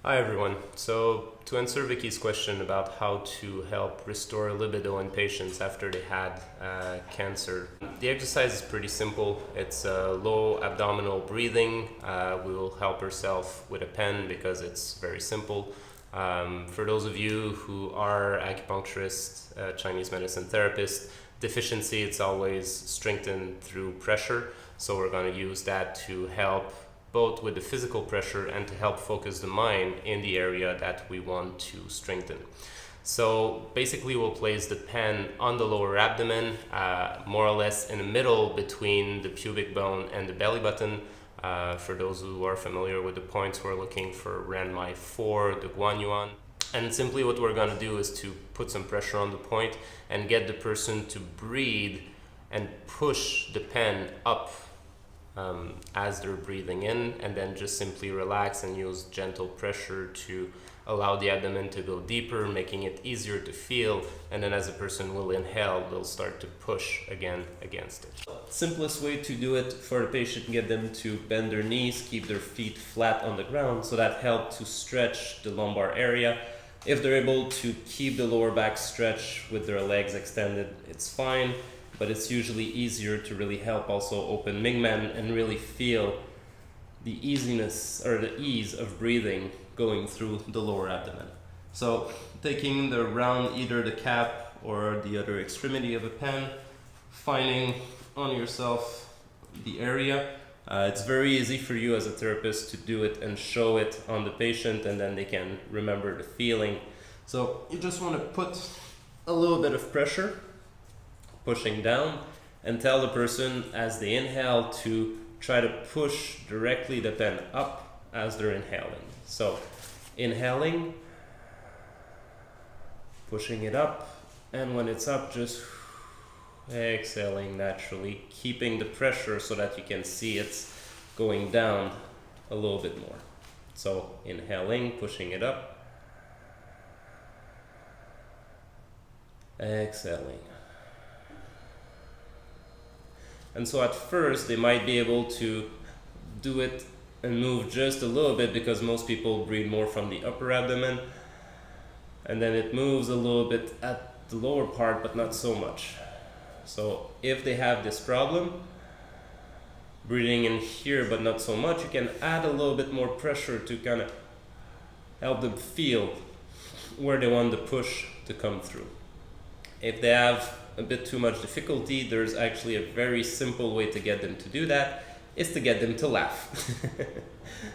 Hi everyone. So to answer Vicky's question about how to help restore libido in patients after they had cancer, the exercise is pretty simple. It's low abdominal breathing. We will help herself with a pen because it's very simple. For those of you who are acupuncturists, Chinese medicine therapists, deficiency, it's always strengthened through pressure. So we're going to use that to help both with the physical pressure and to help focus the mind in the area that we want to strengthen. So basically we'll place the pen on the lower abdomen, more or less in the middle between the pubic bone and the belly button. For those who are familiar with the points, we're looking for Renmai 4, the Guanyuan. And simply what we're going to do is to put some pressure on the point and get the person to breathe and push the pen up as they're breathing in, and then just simply relax and use gentle pressure to allow the abdomen to go deeper, making it easier to feel, and then as the person will inhale, they'll start to push again against it. Simplest way to do it for the patient, get them to bend their knees, keep their feet flat on the ground, so that helps to stretch the lumbar area. If they're able to keep the lower back stretched with their legs extended, it's fine. But it's usually easier to really help also open Mingmen and really feel the easiness or the ease of breathing going through the lower abdomen. So taking the round, either the cap or the other extremity of a pen, finding on yourself the area. It's very easy for you as a therapist to do it and show it on the patient, and then they can remember the feeling. So you just want to put a little bit of pressure, pushing down, and tell the person as they inhale to try to push directly the pen up as they're inhaling. So inhaling, pushing it up, and when it's up, just exhaling naturally, keeping the pressure so that you can see it's going down a little bit more. So inhaling, pushing it up, exhaling. And so at first they might be able to do it and move just a little bit because most people breathe more from the upper abdomen, and then it moves a little bit at the lower part but not so much. So if they have this problem, breathing in here but not so much, you can add a little bit more pressure to kind of help them feel where they want the push to come through. If they have a bit too much difficulty, there's actually a very simple way to get them to do that, is to get them to laugh.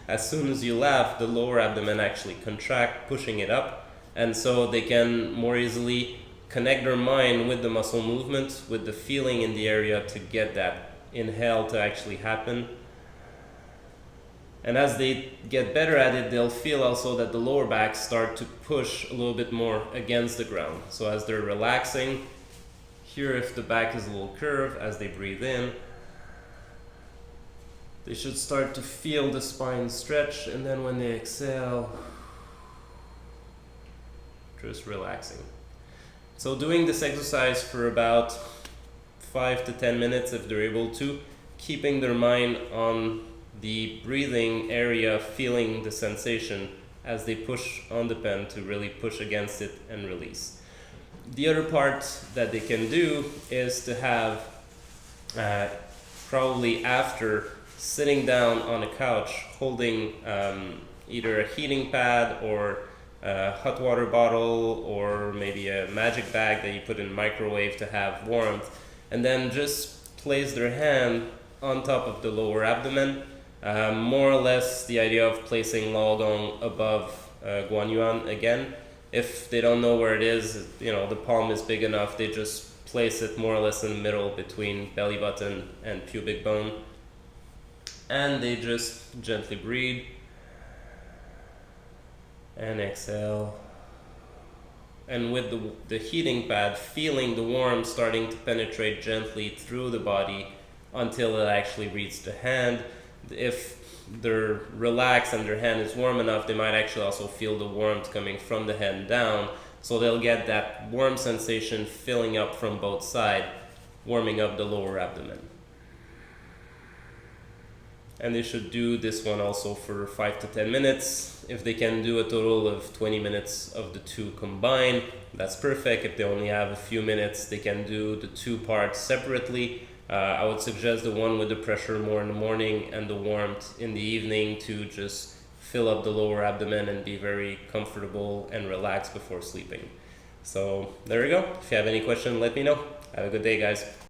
As soon as you laugh, the lower abdomen actually contract, pushing it up, and so they can more easily connect their mind with the muscle movement, with the feeling in the area to get that inhale to actually happen. And as they get better at it, they'll feel also that the lower back start to push a little bit more against the ground. So as they're relaxing, here if the back is a little curved, as they breathe in, they should start to feel the spine stretch, and then when they exhale, just relaxing. So doing this exercise for about 5 to 10 minutes if they're able to, keeping their mind on the breathing area, feeling the sensation as they push on the pen to really push against it and release. The other part that they can do is to have, probably after sitting down on a couch, holding either a heating pad or a hot water bottle or maybe a magic bag that you put in the microwave to have warmth, and then just place their hand on top of the lower abdomen. More or less the idea of placing Laogong above Guanyuan again. If they don't know where it is, the palm is big enough, they just place it more or less in the middle between belly button and pubic bone. And they just gently breathe and exhale. And with the heating pad, feeling the warmth starting to penetrate gently through the body until it actually reaches the hand. If they're relaxed and their hand is warm enough, they might actually also feel the warmth coming from the hand down, so they'll get that warm sensation filling up from both sides, warming up the lower abdomen. and they should do this one also for 5 to 10 minutes. If they can do a total of 20 minutes of the two combined, that's perfect. If they only have a few minutes, they can do the two parts separately. I would suggest the one with the pressure more in the morning and the warmth in the evening to just fill up the lower abdomen and be very comfortable and relaxed before sleeping. So there we go. If you have any question, let me know. Have a good day, guys.